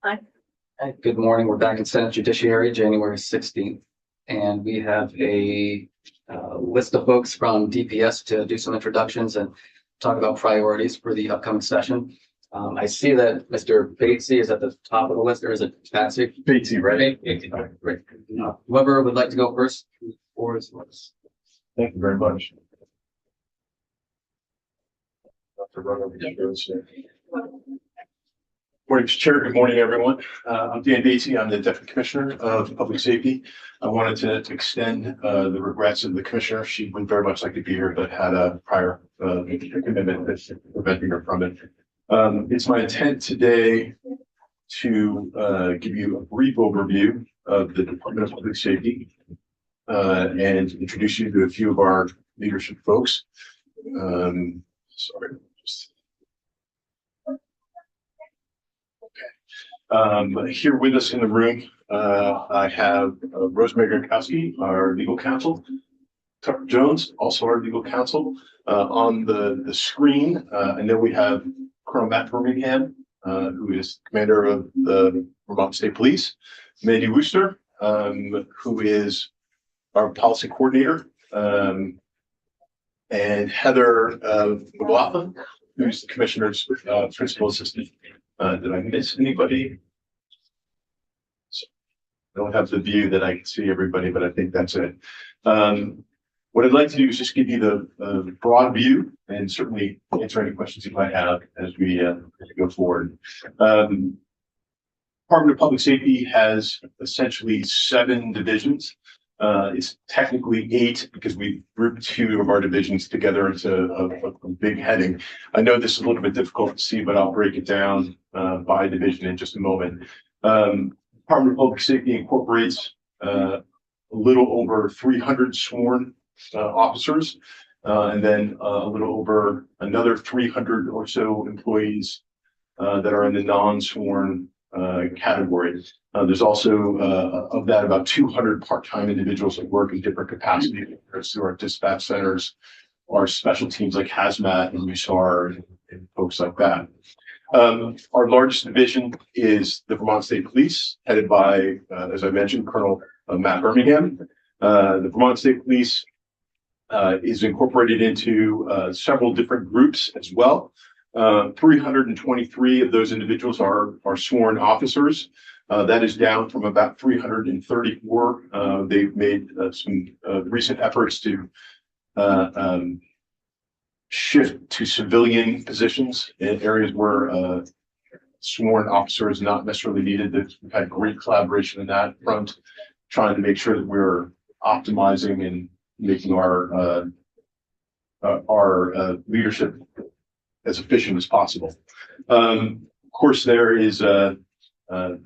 Aye. Hi, good morning. We're back in Senate Judiciary, January 16th. And we have a list of folks from DPS to do some introductions and talk about priorities for the upcoming session. I see that Mr. Batesy is at the top of the list, or is it Patsy? Batesy, right? Batesy. All right, great. Whoever would like to go first. Thank you very much. To run over these roads here. Morning, Mr. Chair. Good morning, everyone. I'm Dan Batesy. I'm the Deputy Commissioner of Public Safety. I wanted to extend the regrets of the Commissioner. She would very much like to be here, but had a prior commitment that's preventing her from it. It's my intent today to give you a brief overview of the Department of Public Safety and introduce you to a few of our leadership folks. Sorry. Here with us in the room, I have Rosemary Gronkowski, our legal counsel, Tucker Jones, also our legal counsel. On the screen, I know we have Colonel Matt Birmingham, who is commander of the Vermont State Police, Mandy Wooster, who is our policy coordinator, and Heather McLaughlin, who's the commissioner's principal assistant. Did I miss anybody? So I don't have the view that I can see everybody, but I think that's it. What I'd like to do is just give you the broad view and certainly answer any questions you might have as we go forward. Department of Public Safety has essentially 7 divisions. It's technically 8 because we grouped 2 of our divisions together into a big heading. I know this is a little bit difficult to see, but I'll break it down by division in just a moment. Department of Public Safety incorporates a little over 300 sworn officers, and then a little over another 300 or so employees that are in the non-sworn category. There's also of that about 200 part-time individuals that work in different capacities through our dispatch centers, our special teams like hazmat and USAR and folks like that. Our largest division is the Vermont State Police, headed by, as I mentioned, Colonel Matt Birmingham. The Vermont State Police is incorporated into several different groups as well. 323 of those individuals are sworn officers. That is down from about 334. They've made some recent efforts to shift to civilian positions in areas where sworn officer is not necessarily needed. We've had great collaboration in that front, trying to make sure that we're optimizing and making our leadership as efficient as possible. Of course, there is the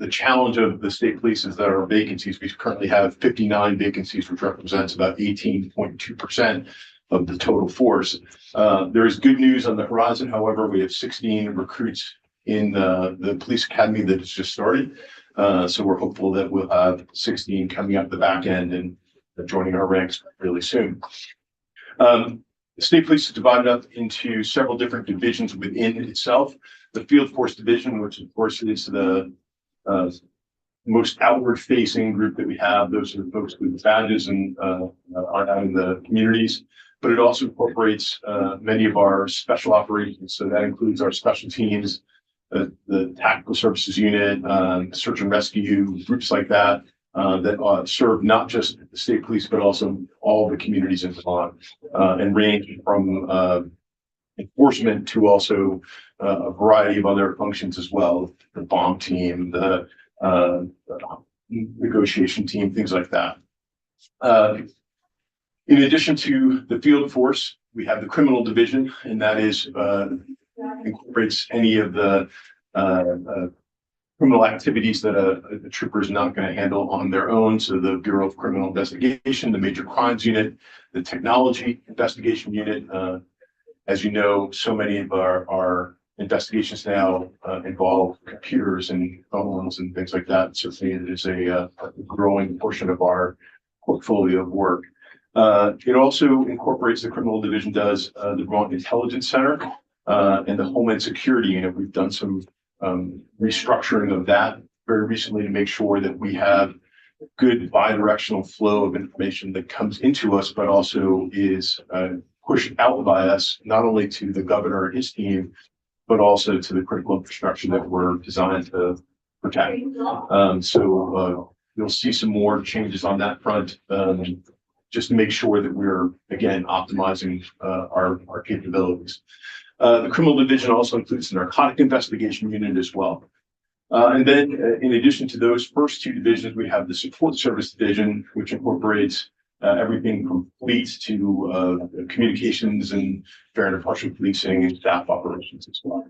challenge of the state police is that our vacancies, we currently have 59 vacancies, which represents about 18.2% of the total force. There is good news on the horizon. However, we have 16 recruits in the police academy that has just started. So we're hopeful that we'll have 16 coming up the back end and joining our ranks really soon. The state police is divided up into several different divisions within itself. The field force division, which of course is the most outward facing group that we have. Those are the folks with badges and are out in the communities, but it also incorporates many of our special operations. So that includes our special teams, the tactical services unit, search and rescue, groups like that. That serve not just the state police, but also all the communities in Vermont, and range from enforcement to also a variety of other functions as well. The bomb team, the negotiation team, things like that. In addition to the field force, we have the criminal division, and that is incorporates any of the criminal activities that a trooper is not going to handle on their own. So the Bureau of Criminal Investigation, the Major Crimes Unit, the Technology Investigation Unit. As you know, so many of our investigations now involve computers and phones and things like that. Certainly it is a growing portion of our portfolio of work. It also incorporates, the criminal division does, the Vermont Intelligence Center and the Homeland Security Unit. We've done some restructuring of that very recently to make sure that we have good bi-directional flow of information that comes into us, but also is pushed out by us, not only to the governor and his team, but also to the critical infrastructure that we're designed to protect. So you'll see some more changes on that front, just to make sure that we're, again, optimizing our capabilities. The criminal division also includes the narcotic investigation unit as well. And then in addition to those first two divisions, we have the support service division, which incorporates everything from fleets to communications and fair and impartial policing and staff operations as well.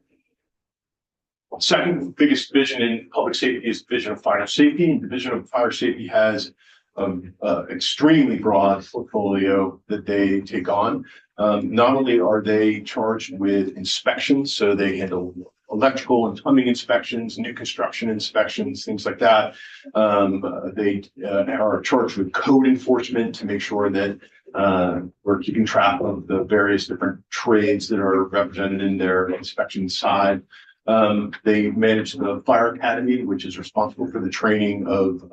Second biggest division in public safety is Division of Fire Safety. And Division of Fire Safety has an extremely broad portfolio that they take on. Not only are they charged with inspections, so they handle electrical and plumbing inspections, new construction inspections, things like that. They are charged with code enforcement to make sure that we're keeping track of the various different trades that are represented in their inspection side. They manage the Fire Academy, which is responsible for the training of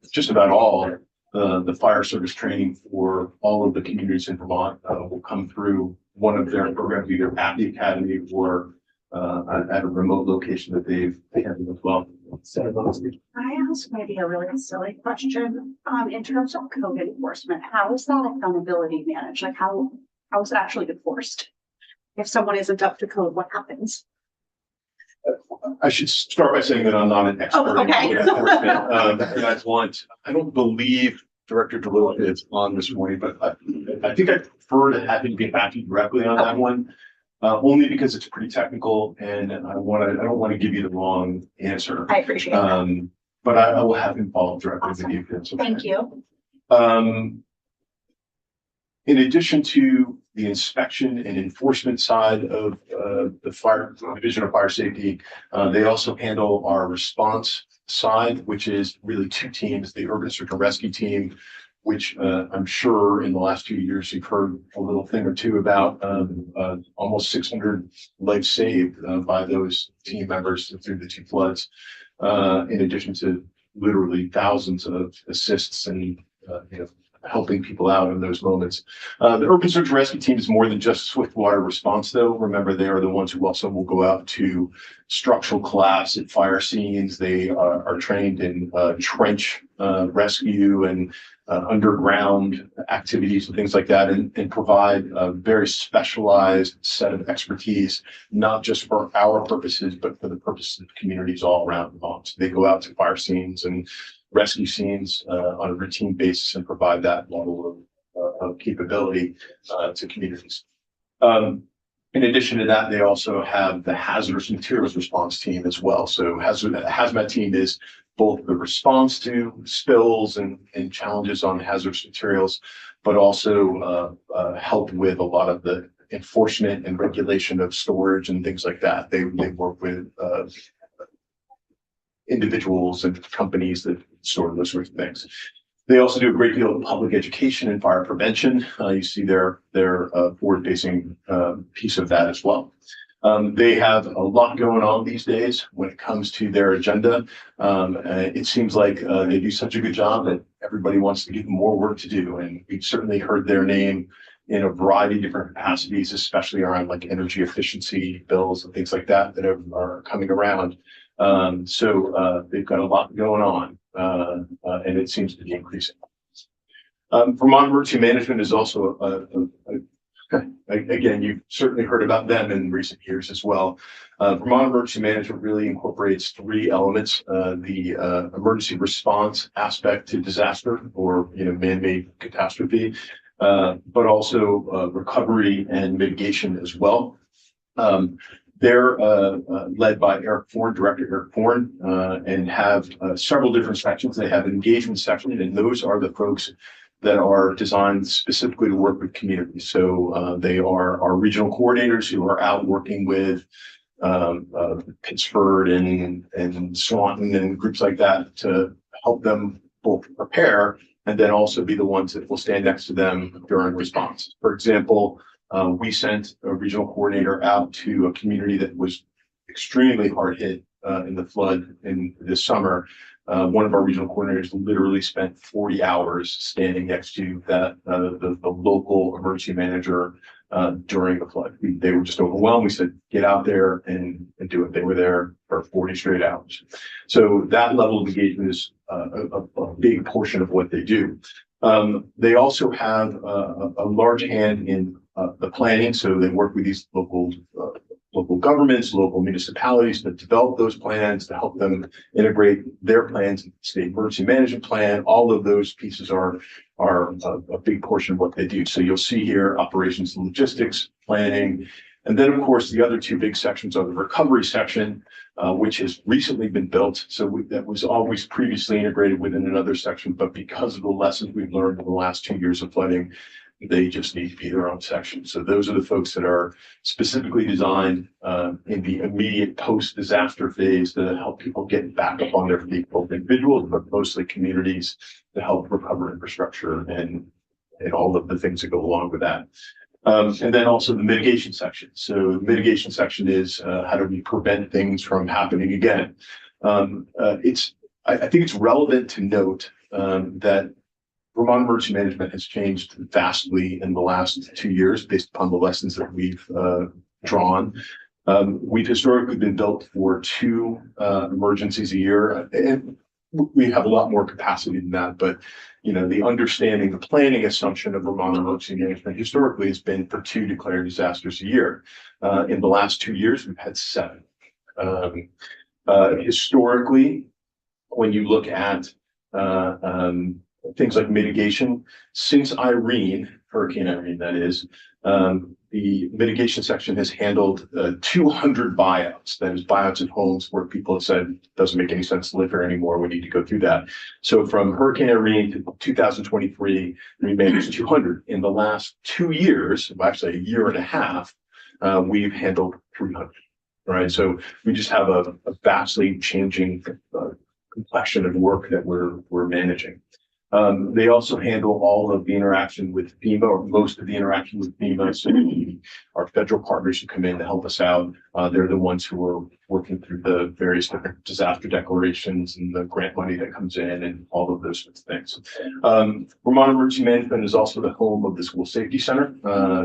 just about all the fire service training for all of the communities in Vermont. Will come through one of their programs, either at the academy or at a remote location that they have as well. I ask maybe a really silly question. In terms of code enforcement, how is that accountability managed? Like how is it actually enforced? If someone isn't up to code, what happens? I should start by saying that I'm not an expert. Oh, okay. In code enforcement. I don't believe Director DeLille is on this morning, but I think I prefer to have him get back to you directly on that one. Only because it's pretty technical and I don't want to give you the wrong answer. I appreciate that. But I will have him follow up directly Awesome. with you. Okay. Thank you. In addition to the inspection and enforcement side of the fire division of fire safety, they also handle our response side, which is really two teams: the urban search and rescue team, which I'm sure in the last 2 years you've heard a little thing or two about. Almost 600 lives saved by those team members through the two floods, in addition to literally thousands of assists and helping people out in those moments. The urban search and rescue team is more than just swift water response, though. Remember, they are the ones who also will go out to structural collapse at fire scenes. They are trained in trench rescue and underground activities and things like that, and provide a very specialized set of expertise, not just for our purposes, but for the purposes of communities all around Vermont. So they go out to fire scenes and rescue scenes on a routine basis and provide that level of capability to communities. In addition to that, they also have the hazardous materials response team as well. So hazmat team is both the response to spills and challenges on hazardous materials, but also help with a lot of the enforcement and regulation of storage and things like that. They work with individuals and companies that store those sorts of things. They also do a great deal of public education and fire prevention. You see their forward-facing piece of that as well. They have a lot going on these days when it comes to their agenda. It seems like they do such a good job that everybody wants to give them more work to do. And we've certainly heard their name in a variety of different capacities, especially around like energy efficiency bills and things like that are coming around. So they've got a lot going on, and it seems to be increasing. Vermont Emergency Management is also again, you've certainly heard about them in recent years as well. Vermont Emergency Management really incorporates three elements: the emergency response aspect to disaster or man-made catastrophe, but also recovery and mitigation as well. They're led by Director Eric Foran, and have several different sections. They have an engagement section, and those are the folks that are designed specifically to work with communities. So they are our regional coordinators who are out working with Pittsford and Swanton and groups like that to help them both prepare and then also be the ones that will stand next to them during response. For example, we sent a regional coordinator out to a community that was extremely hard hit in the flood in this summer. One of our regional coordinators literally spent 40 hours standing next to the local emergency manager during the flood. They were just overwhelmed. We said, get out there and do it. They were there for 40 straight hours. So that level of engagement is a big portion of what they do. They also have a large hand in the planning. So they work with these local governments, local municipalities to develop those plans, to help them integrate their plans into the state emergency management plan. All of those pieces are a big portion of what they do. So you'll see here operations and logistics, planning, and then of course the other two big sections are the recovery section, which has recently been built. So that was always previously integrated within another section, but because of the lessons we've learned in the last 2 years of flooding, they just need to be their own section. So those are the folks that are specifically designed in the immediate post-disaster phase to help people get back up on their feet, both individuals, but mostly communities, to help recover infrastructure and all of the things that go along with that. And then also the mitigation section. So the mitigation section is how do we prevent things from happening again? I think it's relevant to note that Vermont emergency management has changed vastly in the last 2 years based upon the lessons that we've drawn. We've historically been built for 2 emergencies a year, and we have a lot more capacity than that. But you know, the understanding, the planning assumption of Vermont emergency management historically has been for 2 declared disasters a year. In the last 2 years, we've had 7. Historically, when you look at things like mitigation, since Hurricane Irene, that is, the mitigation section has handled 200 buyouts. That is buyouts at homes where people have said, doesn't make any sense to live here anymore. We need to go through that. So from Hurricane Irene to 2023, we managed 200. In the last 2 years, actually a year and a half, we've handled 300. Right. So we just have a vastly changing complexion of work that we're managing. They also handle all of the interaction with FEMA, or most of the interaction with FEMA. So our federal partners who come in to help us out, they're the ones who are working through the various different disaster declarations and the grant money that comes in and all of those sorts of things. Vermont Emergency Management is also the home of the School Safety Center.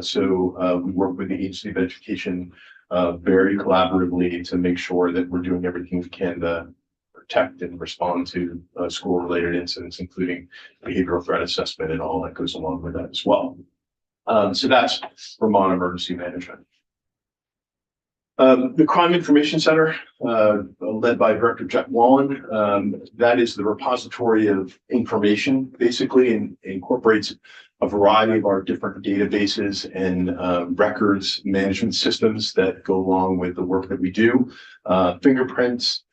So we work with the Agency of Education very collaboratively to make sure that we're doing everything we can to protect and respond to school-related incidents, including behavioral threat assessment and all that goes along with that as well. So that's Vermont Emergency Management. The Crime Information Center, led by Director Jeff Wallen, that is the repository of information, basically, and incorporates a variety of our different databases and records management systems that go along with the work that we do. Fingerprints,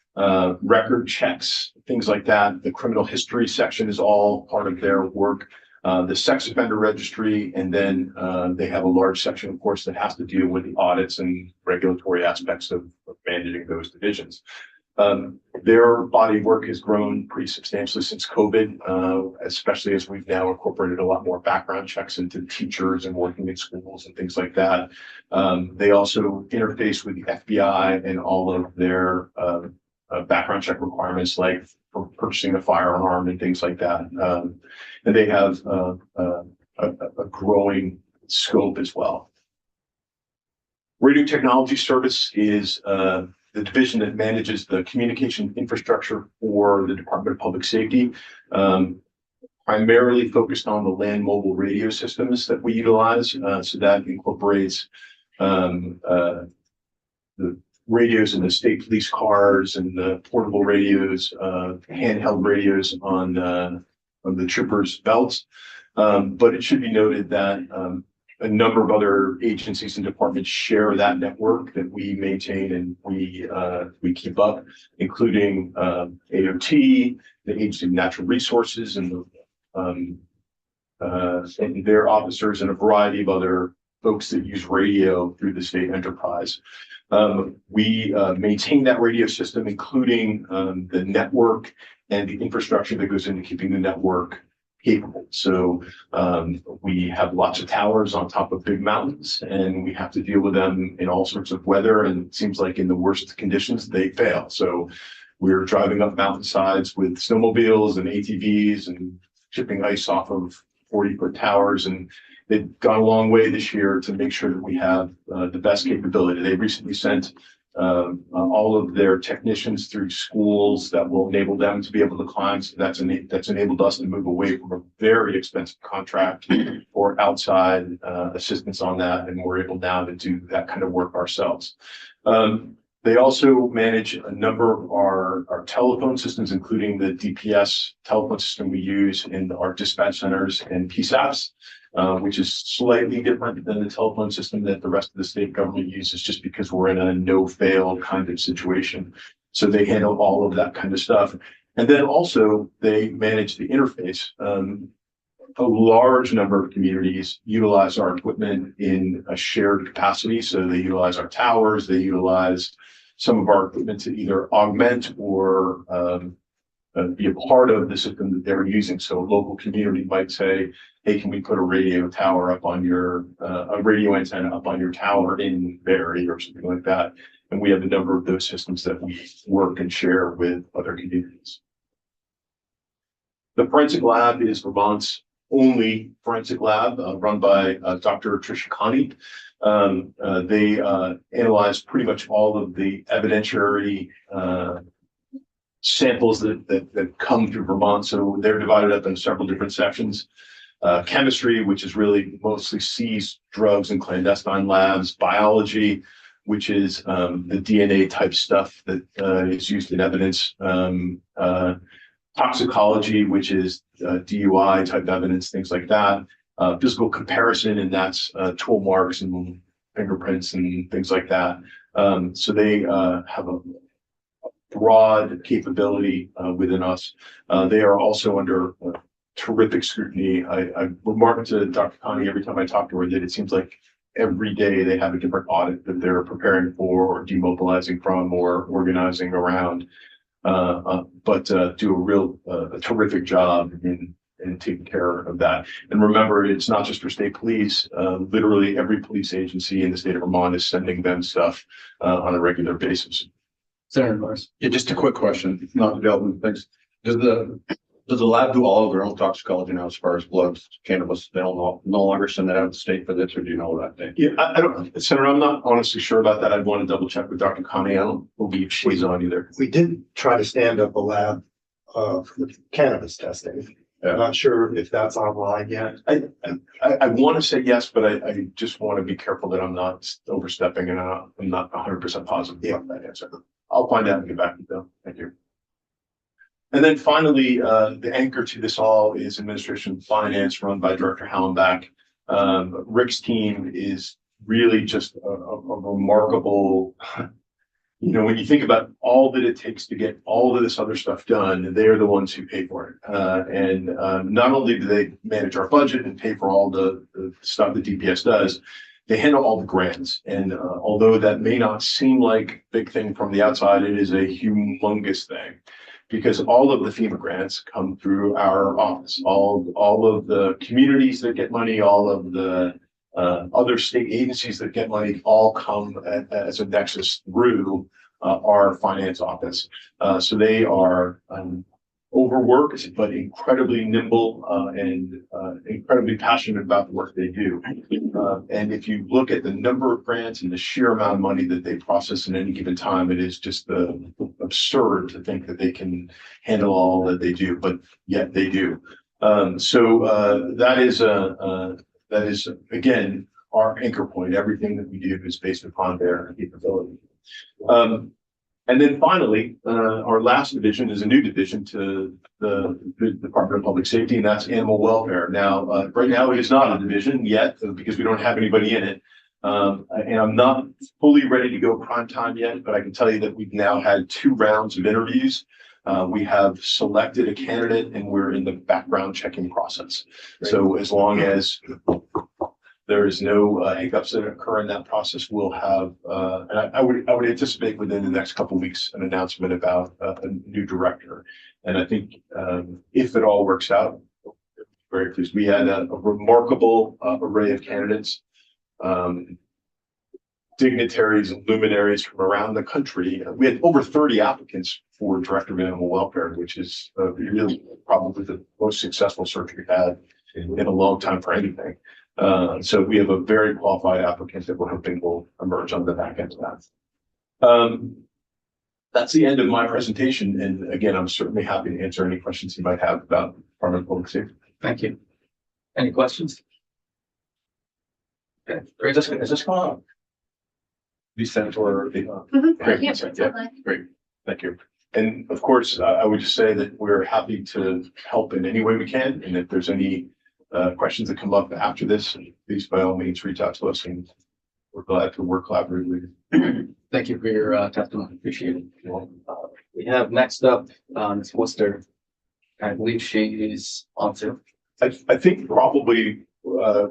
record checks, things like that. The criminal history section is all part of their work. The sex offender registry, and then they have a large section, of course, that has to deal with the audits and regulatory aspects of managing those divisions. Their body of work has grown pretty substantially since COVID, especially as we've now incorporated a lot more background checks into teachers and working in schools and things like that. They also interface with the FBI and all of their background check requirements, like for purchasing a firearm and things like that. And they have a growing scope as well. Radio Technology Service is the division that manages the communication infrastructure for the Department of Public Safety, primarily focused on the land mobile radio systems that we utilize. So that incorporates the radios in the state police cars and the portable radios, handheld radios on the troopers' belts. But it should be noted that a number of other agencies and departments share that network that we maintain and we keep up, including AOT, the Agency of Natural Resources, and their officers, and a variety of other folks that use radio through the state enterprise. We maintain that radio system, including the network and the infrastructure that goes into keeping the network capable. So we have lots of towers on top of big mountains, and we have to deal with them in all sorts of weather. And it seems like in the worst conditions, they fail. So we're driving up mountainsides with snowmobiles and ATVs and chipping ice off of 40-foot towers. And they've gone a long way this year to make sure that we have the best capability. They recently sent all of their technicians through schools that will enable them to be able to climb. So that's enabled us to move away from a very expensive contract for outside assistance on that. And we're able now to do that kind of work ourselves. They also manage a number of our telephone systems, including the DPS telephone system we use in our dispatch centers and PSAPs, which is slightly different than the telephone system that the rest of the state government uses, just because we're in a no-fail kind of situation. So they handle all of that kind of stuff. And then also they manage the interface. A large number of communities utilize our equipment in a shared capacity. So they utilize our towers, they utilize some of our equipment to either augment or be a part of the system that they're using. So a local community might say, hey, can we put a radio tower up on your, a radio antenna up on your tower in Barry or something like that. And we have a number of those systems that we work and share with other communities. The forensic lab is Vermont's only forensic lab run by Dr. Tricia Connie. They analyze pretty much all of the evidentiary samples that come through Vermont. So they're divided up in several different sections. Chemistry, which is really mostly seized drugs and clandestine labs. Biology, which is the DNA type stuff that is used in evidence. Toxicology, which is DUI type evidence, things like that. Physical comparison, and that's tool marks and fingerprints and things like that. So they have a broad capability within us. They are also under terrific scrutiny. I remark to Dr. Connie every time I talk to her that it seems like every day they have a different audit that they're preparing for or demobilizing from or organizing around. But do a terrific job in taking care of that. And remember, it's not just for state police. Literally every police agency in the state of Vermont is sending them stuff on a regular basis. Senator Norris. Yeah, just a quick question, not to delve into things. Does the lab do all of their own toxicology now as far as blood, cannabis? They'll no longer send that out of state for this, or do you know that thing? Yeah, I don't, Senator, I'm not honestly sure about that. I'd want to double check with Dr. Connie. I don't believe she's on either. We did try to stand up a lab for cannabis testing. Yeah. I'm not sure if that's online yet. I want to say yes, but I just want to be careful that I'm not overstepping, and I'm not 100% positive about that answer. I'll find out and get back to you though. Thank you. And then finally, the anchor to this all is administration and finance, run by Director Hallenbach. Rick's team is really just a remarkable, when you think about all that it takes to get all of this other stuff done, they're the ones who pay for it. And not only do they manage our budget and pay for all the stuff that DPS does, they handle all the grants. And although that may not seem like a big thing from the outside, it is a humongous thing. Because all of the FEMA grants come through our office. All of the communities that get money, all of the other state agencies that get money, all come as a nexus through our finance office. So they are overworked, but incredibly nimble and incredibly passionate about the work they do. And if you look at the number of grants and the sheer amount of money that they process in any given time, it is just absurd to think that they can handle all that they do, but yet they do. So that is again our anchor point. Everything that we do is based upon their capability. And then finally, our last division is a new division to the Department of Public Safety, and that's animal welfare. Now, right now it is not a division yet because we don't have anybody in it. And I'm not fully ready to go prime time yet, but I can tell you that we've now had 2 rounds of interviews. We have selected a candidate and we're in the background checking process. Great. So as long as there is no hiccups that occur in that process, we'll have, and I would anticipate within the next couple of weeks an announcement about a new director. And I think if it all works out, very pleased. We had a remarkable array of candidates, dignitaries and luminaries from around the country. We had over 30 applicants for Director of Animal Welfare, which is really probably the most successful search we've had in a long time for anything. So we have a very qualified applicant that we're hoping will emerge on the back end of that. That's the end of my presentation. And again, I'm certainly happy to answer any questions you might have about Department of Public Safety. Thank you. Any questions? Okay, great. Is this going on? Be sent or Yep, great. absolutely. Great. Thank you. And of course, I would just say that we're happy to help in any way we can. And if there's any questions that come up after this, please by all means reach out to us, and we're glad to work collaboratively. Thank you for your testimony. Appreciate it. We have next up, Ms. Worcester. I believe she is on to. I think probably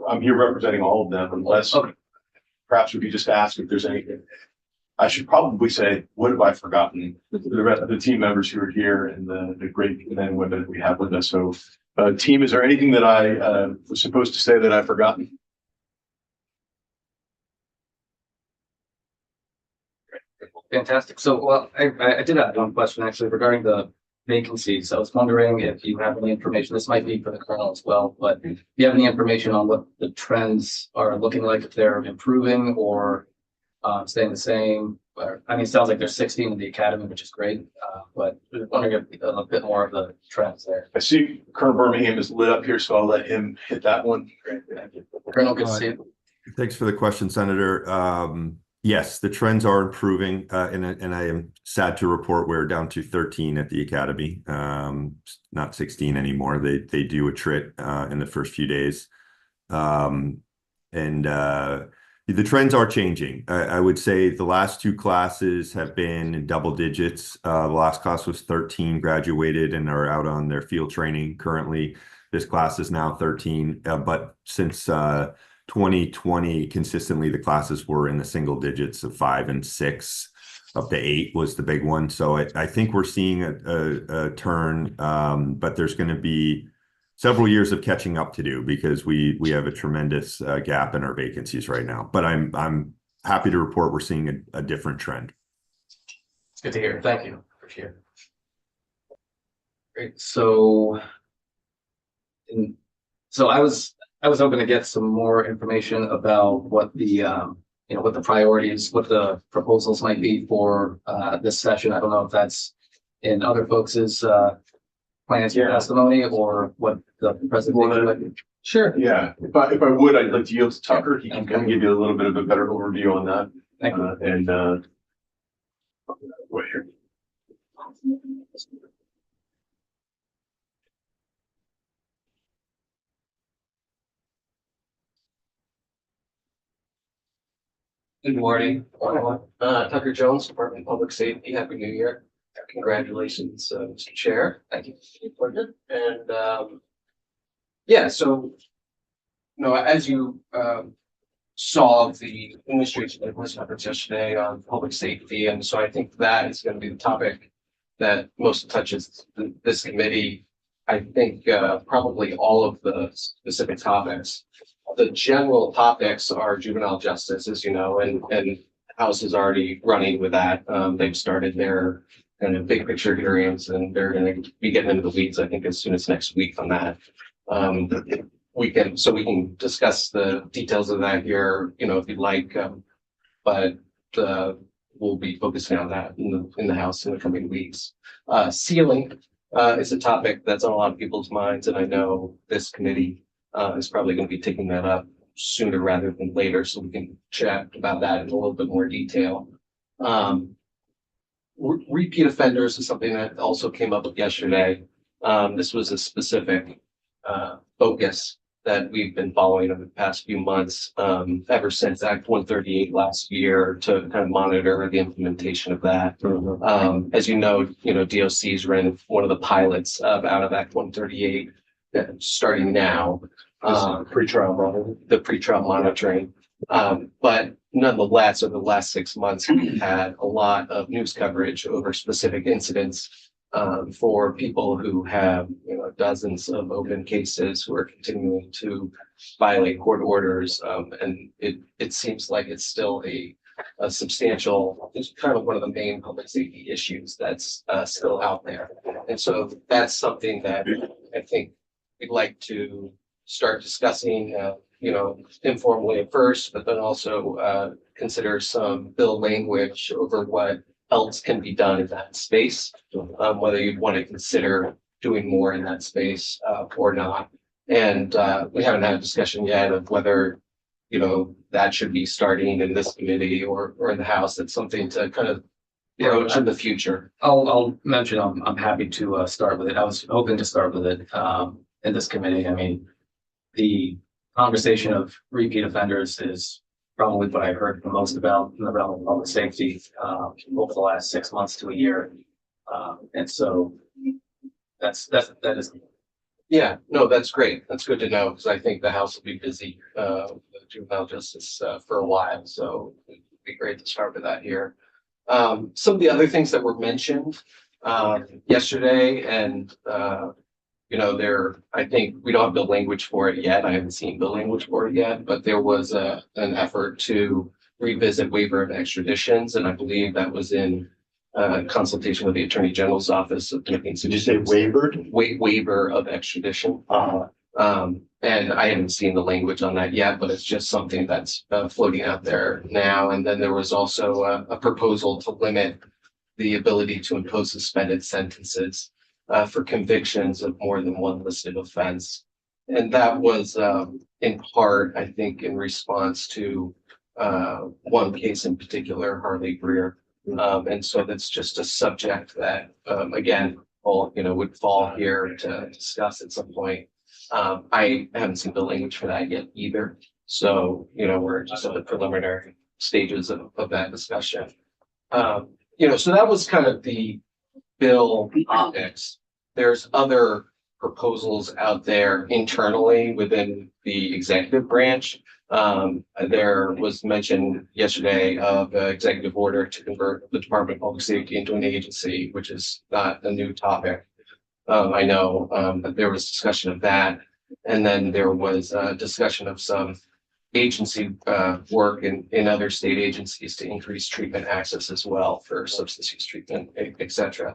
I'm here representing all of them, unless Okay. perhaps we could just ask if there's anything. I should probably say, what have I forgotten? The rest of the team members who are here and the great men and women that we have with us. So, team, is there anything that I was supposed to say that I've forgotten? Fantastic. So, well, I did have one question actually regarding the vacancies. I was wondering if you have any information. This might be for the colonel as well, but if you have any information on what the trends are looking like, if they're improving or staying the same. I mean, it sounds like there's 16 in the academy, which is great, but I was wondering if a bit more of the trends there. I see Colonel Birmingham is lit up here, so I'll let him hit that one. Great, thank you. Colonel, good to see you. Thanks for the question, Senator. Yes, the trends are improving, and I am sad to report we're down to 13 at the academy, not 16 anymore. They do attrit in the first few days, and the trends are changing. I would say the last two classes have been in double digits. The last class was 13, graduated and are out on their field training currently. This class is now 13, but since 2020, consistently the classes were in the single digits of 5 and 6, up to 8 was the big one. So I think we're seeing a turn, but there's going to be several years of catching up to do because we have a tremendous gap in our vacancies right now. But I'm happy to report we're seeing a different trend. It's good to hear. Thank you. Appreciate it. Great. So I was hoping to get some more information about what the what the priorities, what the proposals might be for this session. I don't know if that's in other folks' plans for testimony or what the presentation might be. Sure. Yeah, if I would, I'd like to yield to Tucker. He can kind of give you a little bit of a better overview on that. Thank you. Wait here. Good morning. Tucker Jones, Department of Public Safety. Happy New Year. Congratulations, Mr. Chair. Thank you for the appointment. And yeah, so as you saw the administration conference yesterday on public safety, and so I think that is going to be the topic that most touches this committee. I think probably all of the specific topics. The general topics are juvenile justice, as you know, and House is already running with that. They've started their kind of big picture hearings, and they're going to be getting into the weeds, I think, as soon as next week on that. We can discuss the details of that here, if you'd like, but we'll be focusing on that in the House in the coming weeks. Sealing is a topic that's on a lot of people's minds, and I know this committee is probably going to be taking that up sooner rather than later, so we can chat about that in a little bit more detail. Repeat offenders is something that also came up yesterday. This was a specific focus that we've been following over the past few months, ever since Act 138 last year, to kind of monitor the implementation of that. As you know, DOC's ran one of the pilots out of Act 138 starting now. The pretrial monitoring. But nonetheless, over the last 6 months, we've had a lot of news coverage over specific incidents for people who have, dozens of open cases who are continuing to violate court orders. And it seems like it's still a substantial, it's kind of one of the main public safety issues that's still out there. And so that's something that I think we'd like to start discussing, informally at first, but then also consider some bill language over what else can be done in that space, whether you'd want to consider doing more in that space or not. And we haven't had a discussion yet of whether, that should be starting in this committee or in the House. It's something to kind of approach in the future. I'll mention, I'm happy to start with it. I was hoping to start with it in this committee. I mean, the conversation of repeat offenders is probably what I've heard the most about in the realm of public safety over the last 6 months to a year. And so that is. Yeah, no, that's great. That's good to know, because I think the House will be busy with juvenile justice for a while. So it'd be great to start with that here. Some of the other things that were mentioned yesterday, and I think we don't have the language for it yet. I haven't seen the language for it yet, but there was an effort to revisit waiver of extraditions, and I believe that was in consultation with the Attorney General's office of making. Did you say wavered? Waiver of extradition. And I haven't seen the language on that yet, but it's just something that's floating out there now. And then there was also a proposal to limit the ability to impose suspended sentences for convictions of more than one listed offense. And that was in part, I think, in response to one case in particular, Harley Greer. And so that's just a subject that, again, would fall here to discuss at some point. I haven't seen the language for that yet either. So, we're just at the preliminary stages of that discussion. So that was kind of the bill topics. There's other proposals out there internally within the executive branch. There was mention yesterday of an executive order to convert the Department of Public Safety into an agency, which is not a new topic. I know that there was discussion of that. And then there was a discussion of some agency work in other state agencies to increase treatment access as well for substance use treatment, et cetera.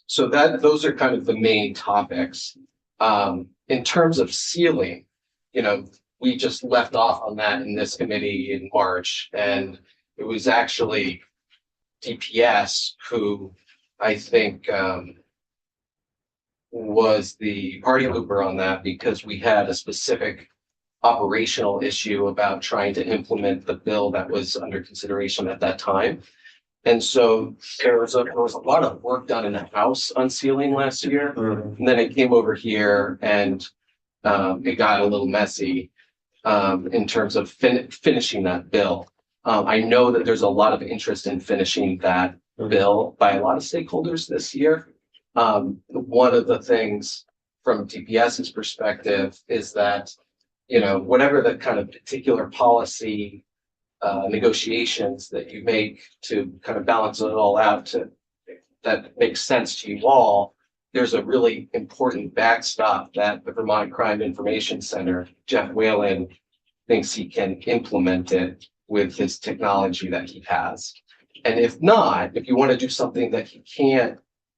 So those are kind of the main topics. In terms of sealing, we just left off on that in this committee in March, and it was actually DPS who I think was the party pooper on that, because we had a specific operational issue about trying to implement the bill that was under consideration at that time. And so there was a lot of work done in the House on sealing last year, and then it came over here and it got a little messy in terms of finishing that bill. I know that there's a lot of interest in finishing that bill by a lot of stakeholders this year. One of the things from DPS's perspective is that, whatever the kind of particular policy negotiations that you make to kind of balance it all out that makes sense to you all, there's a really important backstop that the Vermont Crime Information Center, Jeff Whalen, thinks he can implement it with his technology that he has. And if not, if you want to do something that he can't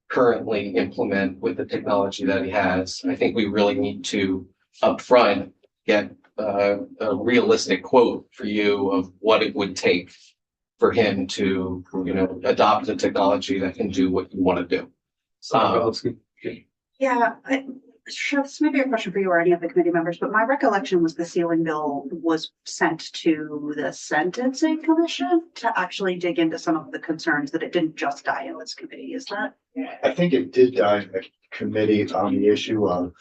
currently implement with the technology that he has, I think we really need to upfront get a realistic quote for you of what it would take for him to, adopt the technology that can do what you want to do. Yeah, sure, this may be a question for you or any of the committee members, but my recollection was the sealing bill was sent to the Sentencing Commission to actually dig into some of the concerns, that it didn't just die in this committee. Is that? I think it did die in the committee on the issue of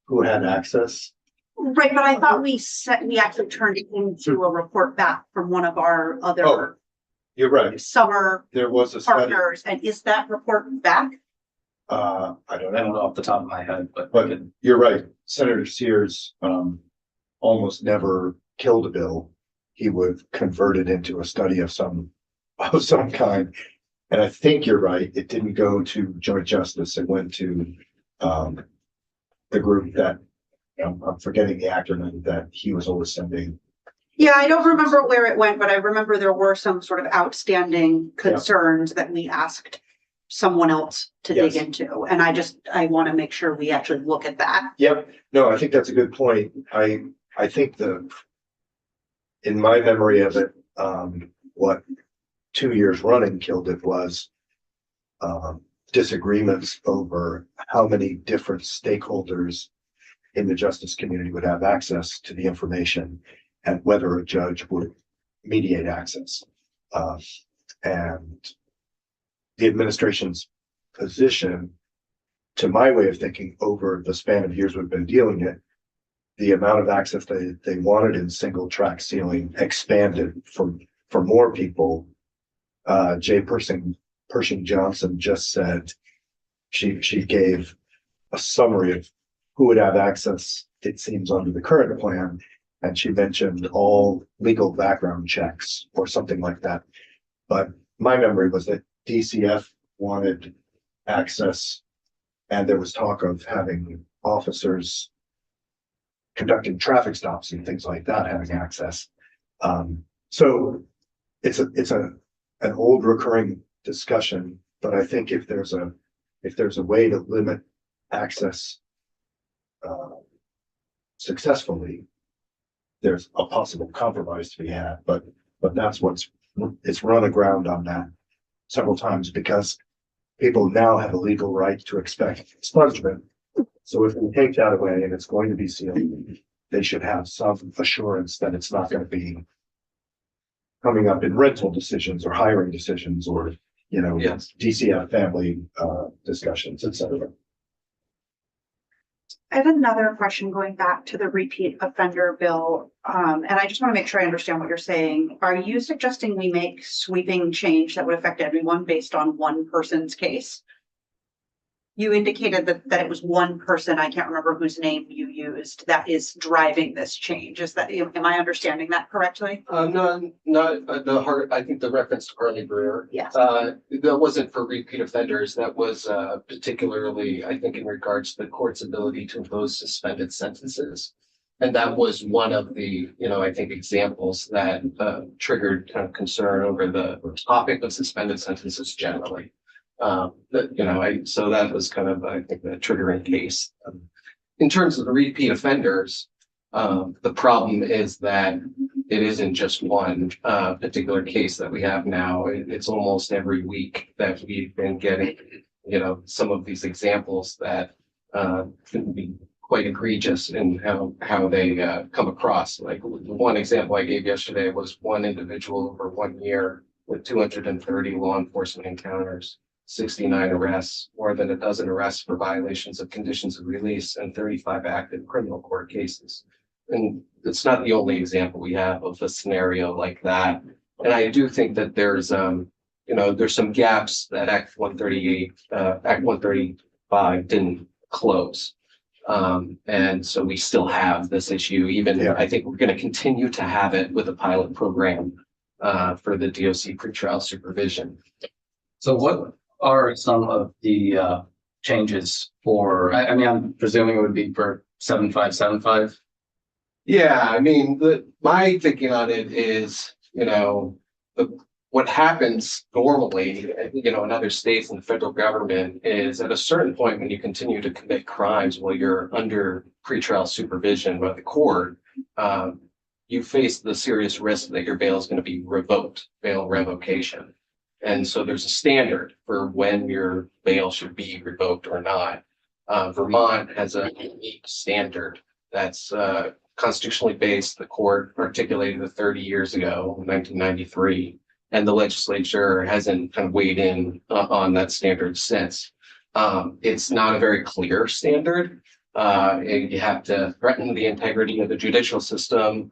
who had access. Right, but I thought we actually turned it into a report back from one of our other You're right. summer There was a study. partners, and is that report back? I don't I don't know know, off the top of my head, but you're right. Senator Sears almost never killed a bill. He would convert it into a study of some kind. And I think you're right, it didn't go to joint justice, it went to, the group that, I'm forgetting the acronym that he was always sending. Yeah, I don't remember where it went, but I remember there were some sort of outstanding concerns that we asked someone else to dig Yes. into. And I want to make sure we actually look at that. Yep, no, I think that's a good point. I think in my memory of it, what 2 years running killed it was disagreements over how many different stakeholders in the justice community would have access to the information and whether a judge would mediate access. And the administration's position, to my way of thinking, over the span of years we've been dealing it, the amount of access they wanted in single track sealing expanded for more people. Pershing Johnson just said she gave a summary of who would have access, it seems, under the current plan. And she mentioned all legal background checks or something like that. But my memory was that DCF wanted access, and there was talk of having officers conducting traffic stops and things like that having access. So it's an old recurring discussion, but I think if there's a way to limit access successfully, there's a possible compromise to be had. But that's it's run aground on that several times because people now have a legal right to expect expungement. So if we take that away and it's going to be sealed, they should have some assurance that it's not going to be coming up in rental decisions or hiring decisions or, Yes. DCF family discussions, et cetera. I have another question going back to the repeat offender bill. And I just want to make sure I understand what you're saying. Are you suggesting we make sweeping change that would affect everyone based on one person's case? You indicated that it was one person, I can't remember whose name you used, that is driving this change. Am I understanding that correctly? No, not I think the reference to Harley Brewer. Yes. That wasn't for repeat offenders. That was particularly, I think, in regards to the court's ability to impose suspended sentences. And that was one of the, I think, examples that triggered kind of concern over the topic of suspended sentences generally. So that was kind of, I think, the triggering case. In terms of the repeat offenders, the problem is that it isn't just one particular case that we have now. It's almost every week that we've been getting, some of these examples that can be quite egregious in how they come across. Like one example I gave yesterday was one individual over 1 year with 230 law enforcement encounters, 69 arrests, more than a dozen arrests for violations of conditions of release, and 35 active criminal court cases. And it's not the only example we have of a scenario like that. And I do think that there's some gaps that Act 135 didn't close. And so we still have this issue, I think we're going to continue to have it with a pilot program for the DOC pretrial supervision. So what are some of the changes for, I'm presuming it would be for 7575? Yeah, I mean, my thinking on it is, what happens normally, in other states and the federal government is at a certain point when you continue to commit crimes while you're under pretrial supervision by the court, you face the serious risk that your bail is going to be revoked, bail revocation. And so there's a standard for when your bail should be revoked or not. Vermont has a unique standard that's constitutionally based. The court articulated it 30 years ago, 1993, and the legislature hasn't kind of weighed in on that standard since. It's not a very clear standard. You have to threaten the integrity of the judicial system,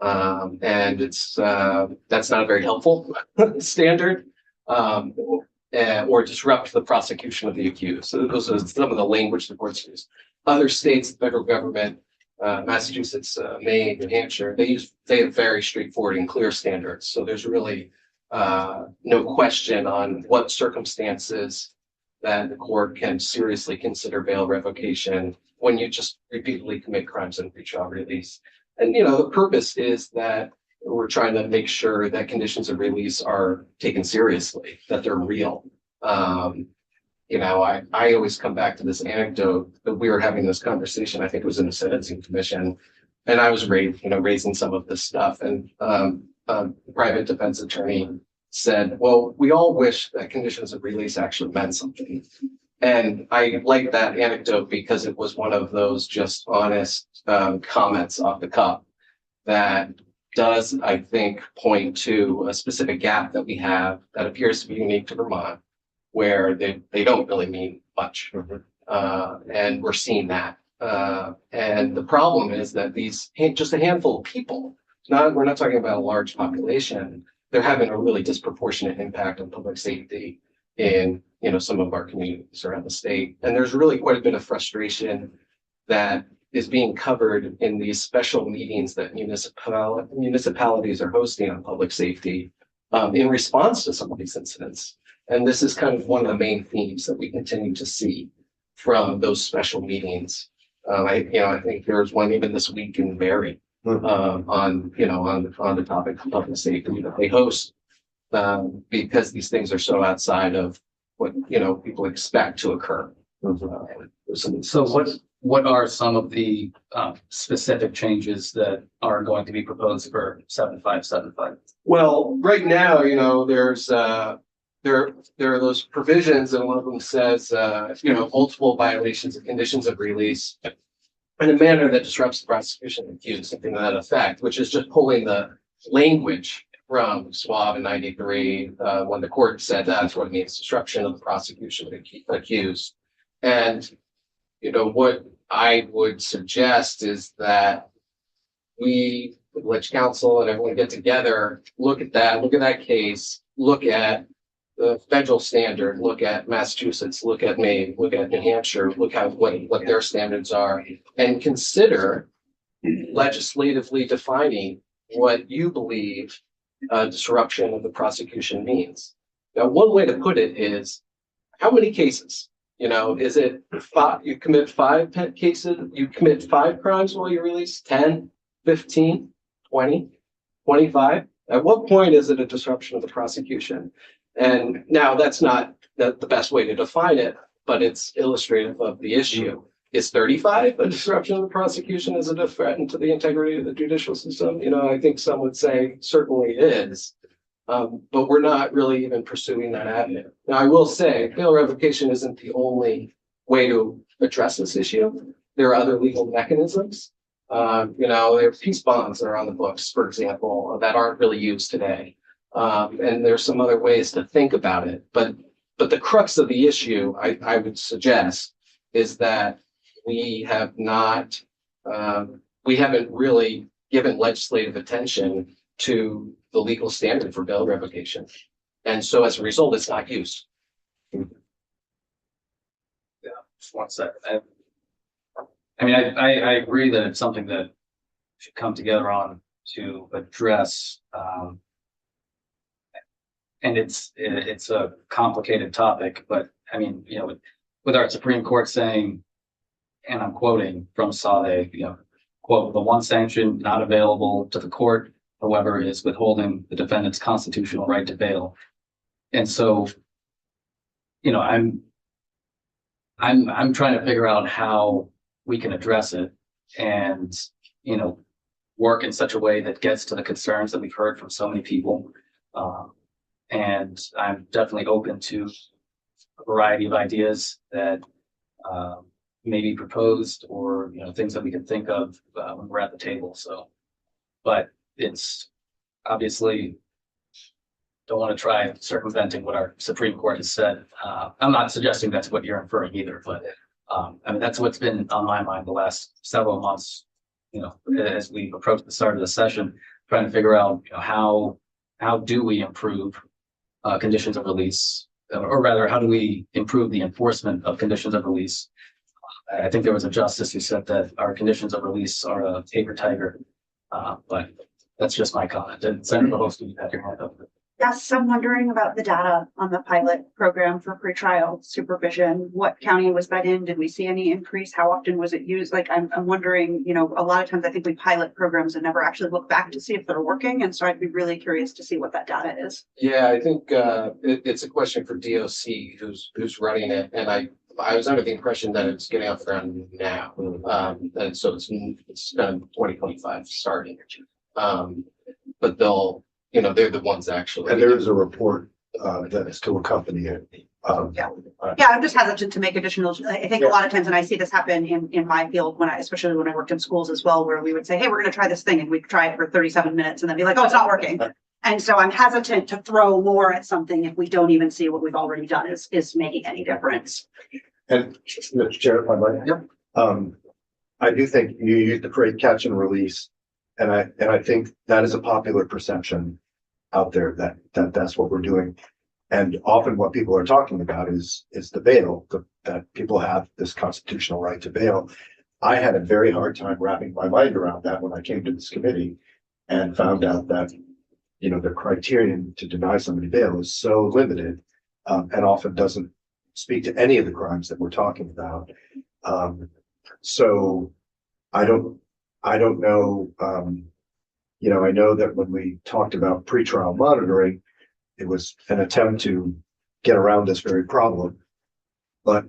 and that's not a very helpful standard. Or disrupt the prosecution of the accused. So those are some of the language the courts use. Other states, the federal government, Massachusetts, Maine, New Hampshire, they have very straightforward and clear standards. So there's really no question on what circumstances that the court can seriously consider bail revocation when you just repeatedly commit crimes in pretrial release. And, the purpose is that we're trying to make sure that conditions of release are taken seriously, that they're real. I always come back to this anecdote that we were having this conversation, I think it was in the sentencing commission, and I was raising some of this stuff, and the private defense attorney said, well, we all wish that conditions of release actually meant something. And I like that anecdote because it was one of those just honest comments off the cuff that does, I think, point to a specific gap that we have that appears to be unique to Vermont, where they don't really mean much. And we're seeing that. And the problem is that just a handful of people, we're not talking about a large population, they're having a really disproportionate impact on public safety in some of our communities around the state. And there's really quite a bit of frustration that is being covered in these special meetings that municipalities are hosting on public safety in response to some of these incidents. And this is kind of one of the main themes that we continue to see from those special meetings. I think there was one even this week in Barrie on the topic of public safety that they host because these things are so outside of what people expect to occur. So what are some of the specific changes that are going to be proposed for 7575? Well, right now, there's there are those provisions, and one of them says, multiple violations of conditions of release in a manner that disrupts the prosecution of the accused, something to that effect, which is just pulling the language from SWAB in 93, when the court said that's what it means, disruption of the prosecution of the accused. And, what I would suggest is that we, the Village Council and everyone get together, look at that case, look at the federal standard, look at Massachusetts, look at Maine, look at New Hampshire, look at what their standards are, and consider legislatively defining what you believe disruption of the prosecution means. Now, one way to put it is, how many cases? Is it you commit 5 cases, you commit 5 crimes while you release 10, 15, 20, 25? At what point is it a disruption of the prosecution? And now that's not the best way to define it, but it's illustrative of the issue. Is 35 a disruption of the prosecution? Is it a threat to the integrity of the judicial system? I think some would say certainly it is, but we're not really even pursuing that avenue. Now, I will say bail revocation isn't the only way to address this issue. There are other legal mechanisms. There are peace bonds that are on the books, for example, that aren't really used today. And there's some other ways to think about it. But the crux of the issue, I would suggest, is that we haven't really given legislative attention to the legal standard for bail revocation. And so as a result, it's not used. Yeah, just one second. I agree that it's something that should come together on to address. And it's a complicated topic, but with our Supreme Court saying, and I'm quoting from Sade, quote, the one sanction not available to the court, however, is withholding the defendant's constitutional right to bail. And so, I'm trying to figure out how we can address it and, work in such a way that gets to the concerns that we've heard from so many people. And I'm definitely open to a variety of ideas that may be proposed, or things that we can think of when we're at the table. So, but it's obviously don't want to try circumventing what our Supreme Court has said. I'm not suggesting that's what you're inferring either, but that's what's been on my mind the last several months. As we approach the start of the session, trying to figure out how do we improve conditions of release, or rather, how do we improve the enforcement of conditions of release? I think there was a justice who said that our conditions of release are a paper tiger, but that's just my comment. And Senator Host, you had your hand up. Yes, I'm wondering about the data on the pilot program for pretrial supervision. What county was that in? Did we see any increase? How often was it used? Like, I'm wondering, you know, a lot of times I think we pilot programs and never actually look back to see if they're working. And so I'd be really curious to see what that data is. Yeah, I think it's a question for DOC who's running it, and I was under the impression that it's getting off the ground now. And so it's kind of 2025 starting. But they're the ones actually. And there is a report that is to accompany it. Yeah, I'm just hesitant to make additional, I think a lot of times, and I see this happen in my field especially when I worked in schools as well, where we would say, hey, we're gonna try this thing, and we'd try it for 37 minutes and then be like, oh, it's not working. And so I'm hesitant to throw more at something if we don't even see what we've already done is making any difference. And Mr. Chair, if I might. Yep. I do think you used the phrase catch and release. And I think that is a popular perception out there that's what we're doing. And often what people are talking about is the bail, that people have this constitutional right to bail. I had a very hard time wrapping my mind around that when I came to this committee and found out that, you know, the criterion to deny somebody bail is so limited, and often doesn't speak to any of the crimes that we're talking about. So I don't know, you know, I know that when we talked about pretrial monitoring, it was an attempt to get around this very problem. But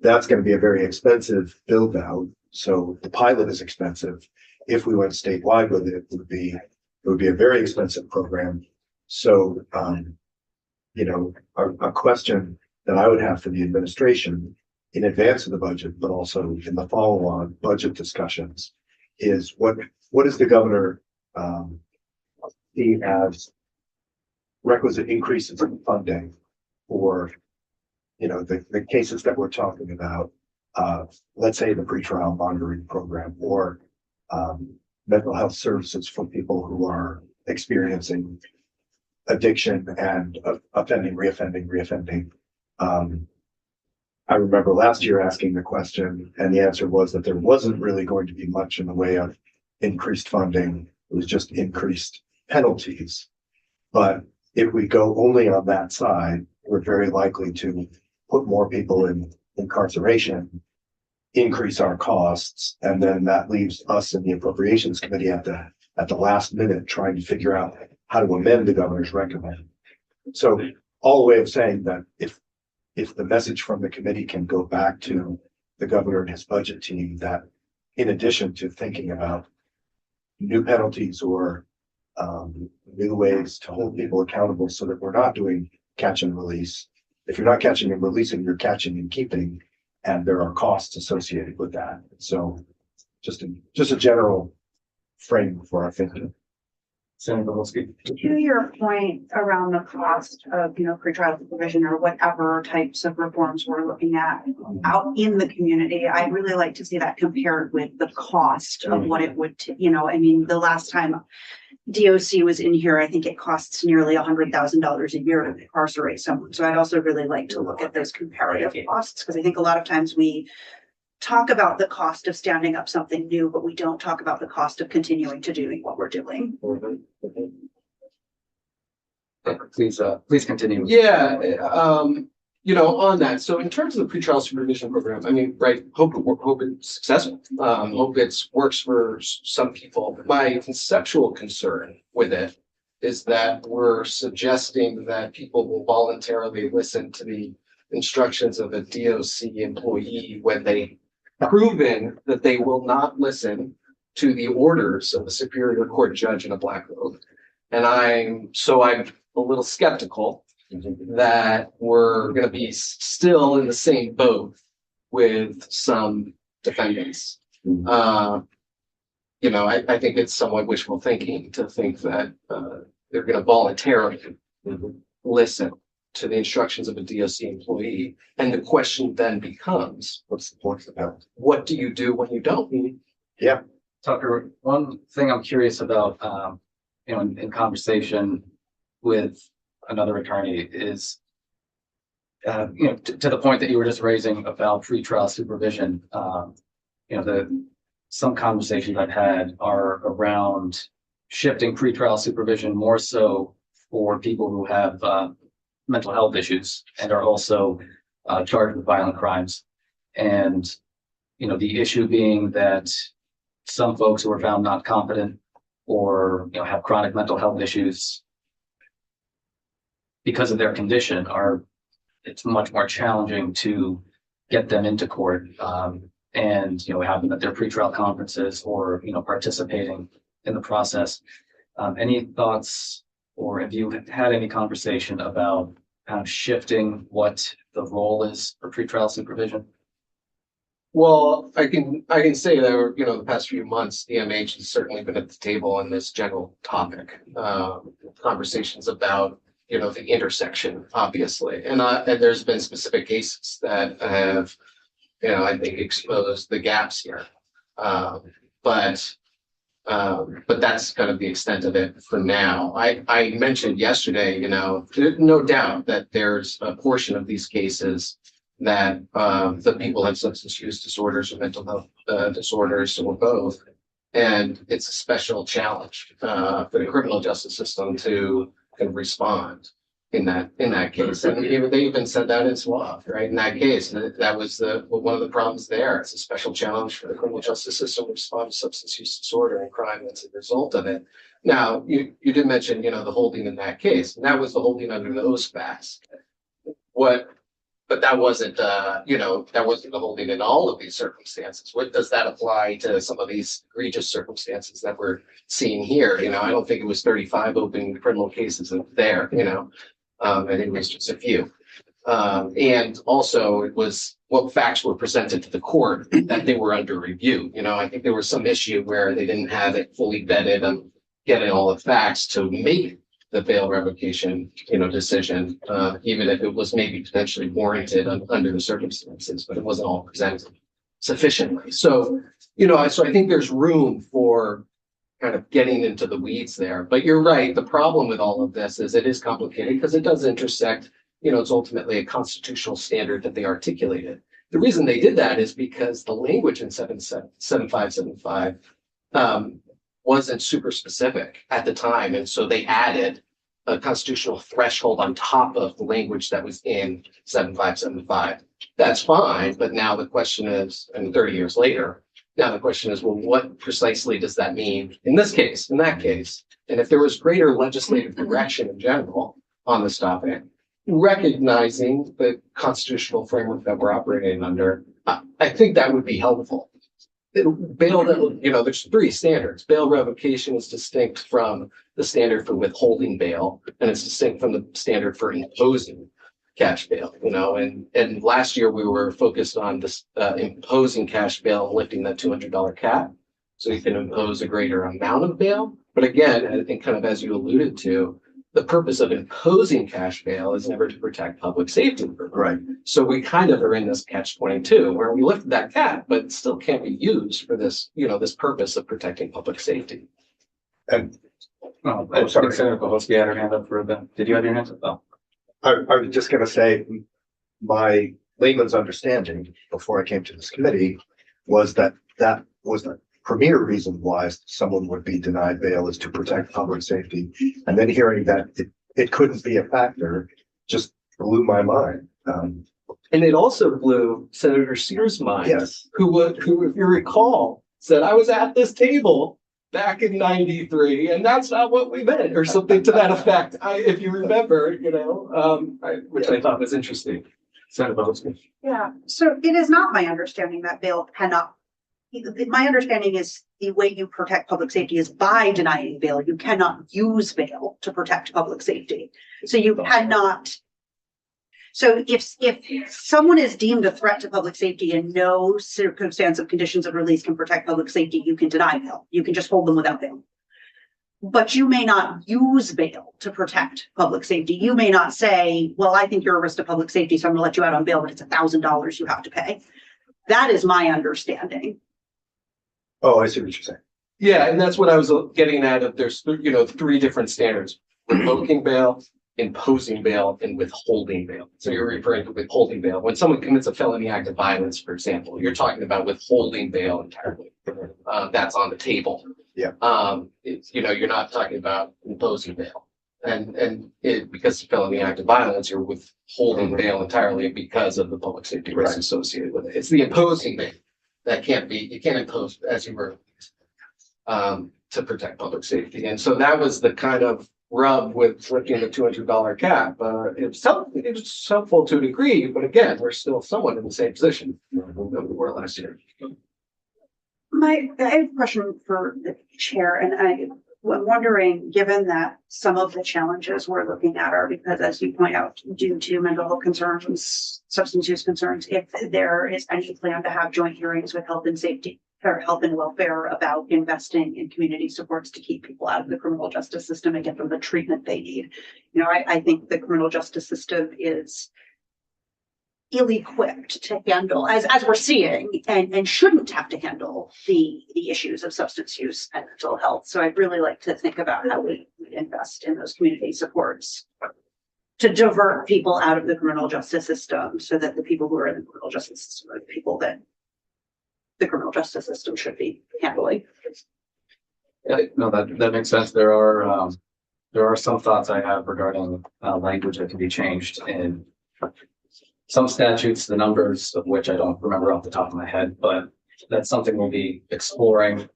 that's going to be a very expensive build out. So the pilot is expensive. If we went statewide with it, it would be a very expensive program. So, you know, a question that I would have for the administration in advance of the budget, but also in the follow-on budget discussions, is what is the governor see as requisite increases in funding for, you know, the cases that we're talking about, let's say the pretrial monitoring program, or mental health services for people who are experiencing addiction and reoffending. I remember last year asking the question, and the answer was that there wasn't really going to be much in the way of increased funding. It was just increased penalties. But if we go only on that side, we're very likely to put more people in incarceration, increase our costs, and then that leaves us in the appropriations committee at the last minute trying to figure out how to amend the governor's recommend. So all the way of saying that if the message from the committee can go back to the governor and his budget team, that in addition to thinking about new penalties or new ways to hold people accountable so that we're not doing catch and release. If you're not catching and releasing, you're catching and keeping, and there are costs associated with that. So just a general frame for our thinking. Senator Volsky. To your point around the cost of, you know, pretrial supervision or whatever types of reforms we're looking at out in the community, I'd really like to see that compared with the cost of what it would, you know, I mean, the last time DOC was in here, I think it costs nearly $100,000 a year to incarcerate someone. So I'd also really like to look at those comparative costs, because I think a lot of times we talk about the cost of standing up something new, but we don't talk about the cost of continuing to doing what we're doing. Please continue. Yeah, you know, on that. So in terms of the pretrial supervision program, I mean, right, hope it's successful. Hope it works for some people. My conceptual concern with it is that we're suggesting that people will voluntarily listen to the instructions of a DOC employee when they proven that they will not listen to the orders of a superior court judge in a black robe. And I'm a little skeptical that we're going to be still in the same boat with some defendants. You know, I think it's somewhat wishful thinking to think that they're going to voluntarily listen to the instructions of a DOC employee. And the question then becomes, What's the point of that? what do you do when you don't? Yeah. Tucker, one thing I'm curious about, you know, in conversation with another attorney is, you know, to the point that you were just raising about pretrial supervision, you know, some conversations I've had are around shifting pretrial supervision more so for people who have mental health issues and are also charged with violent crimes. And, the issue being that some folks who are found not competent or, have chronic mental health issues because of their condition it's much more challenging to get them into court, and, have them at their pretrial conferences or, participating in the process. Any thoughts, or have you had any conversation about kind of shifting what the role is for pretrial supervision? Well, I can say that, the past few months, EMH has certainly been at the table on this general topic. Conversations about, the intersection, obviously. And there's been specific cases that have, I think exposed the gaps here. But that's kind of the extent of it for now. I mentioned yesterday, no doubt that there's a portion of these cases that the people have substance use disorders or mental health disorders or both. And it's a special challenge for the criminal justice system to kind of respond in that case. And they even said that in SWAT, right? In that case, that was one of the problems there. It's a special challenge for the criminal justice system to respond to substance use disorder and crime that's a result of it. Now, you did mention, the holding in that case, and that was the holding under those facts. But that wasn't, that wasn't the holding in all of these circumstances. What does that apply to some of these egregious circumstances that we're seeing here? I don't think it was 35 open criminal cases there, I think it was just a few. And also it was what facts were presented to the court that they were under review. I think there was some issue where they didn't have it fully vetted and getting all the facts to make the bail revocation, decision, even if it was maybe potentially warranted under the circumstances, but it wasn't all presented sufficiently. So, so I think there's room for kind of getting into the weeds there. But you're right. The problem with all of this is it is complicated because it does intersect, it's ultimately a constitutional standard that they articulated. The reason they did that is because the language in 7575 wasn't super specific at the time. And so they added a constitutional threshold on top of the language that was in 7575. That's fine. But now the question is, and 30 years later, now the question is, well, what precisely does that mean in this case, in that case? And if there was greater legislative direction in general on this topic, recognizing the constitutional framework that we're operating under, I think that would be helpful. Bail, there's three standards. Bail revocation is distinct from the standard for withholding bail, and it's distinct from the standard for imposing cash bail, and last year we were focused on this imposing cash bail and lifting that $200 cap. So you can impose a greater amount of bail. But again, I think kind of as you alluded to, the purpose of imposing cash bail is never to protect public safety. Right. So we kind of are in this catch-22 where we lifted that cap, but it still can't be used for this, this purpose of protecting public safety. And Sorry, Senator Bohosky had her hand up for a bit. Did you have your hand up? Oh. I was just gonna say, my layman's understanding before I came to this committee was that was the premier reason why someone would be denied bail is to protect public safety. And then hearing that it couldn't be a factor just blew my mind. And it also blew Senator Sears' mind, Yes. who, if you recall, said, I was at this table back in '93, and that's not what we meant, or something to that effect. If you remember, which I thought was interesting. Senator Bohosky. Yeah, so it is not my understanding that bail cannot. My understanding is the way you protect public safety is by denying bail. You cannot use bail to protect public safety. So you cannot. So if someone is deemed a threat to public safety and no circumstance of conditions of release can protect public safety, you can deny bail. You can just hold them without bail. But you may not use bail to protect public safety. You may not say, well, I think you're a risk to public safety, so I'm gonna let you out on bail, but it's $1,000 you have to pay. That is my understanding. Oh, I see what you're saying. Yeah, and that's what I was getting at. If there's, three different standards: revoking bail, imposing bail, and withholding bail. So you're referring to withholding bail. When someone commits a felony act of violence, for example, you're talking about withholding bail entirely. That's on the table. Yeah. You're not talking about imposing bail. And it, because of felony act of violence, you're withholding bail entirely because of the public safety risk associated with it. It's the imposing thing that you can't impose as you were to protect public safety. And so that was the kind of rub with lifting the $200 cap. It was helpful to a degree, but again, we're still somewhat in the same position that we were last year. I have a question for the chair, and I'm wondering, given that some of the challenges we're looking at are because, as you point out, due to mental health concerns, substance use concerns, if there is any plan to have joint hearings with health and safety or health and welfare about investing in community supports to keep people out of the criminal justice system and get them the treatment they need. You know, I think the criminal justice system is ill-equipped to handle, as we're seeing, and shouldn't have to handle the issues of substance use and mental health. So I'd really like to think about how we invest in those community supports to divert people out of the criminal justice system, so that the people who are in the criminal justice system are the people that the criminal justice system should be handling. Yeah, no, that makes sense. There are some thoughts I have regarding language that can be changed in some statutes, the numbers of which I don't remember off the top of my head, but that's something we'll be exploring.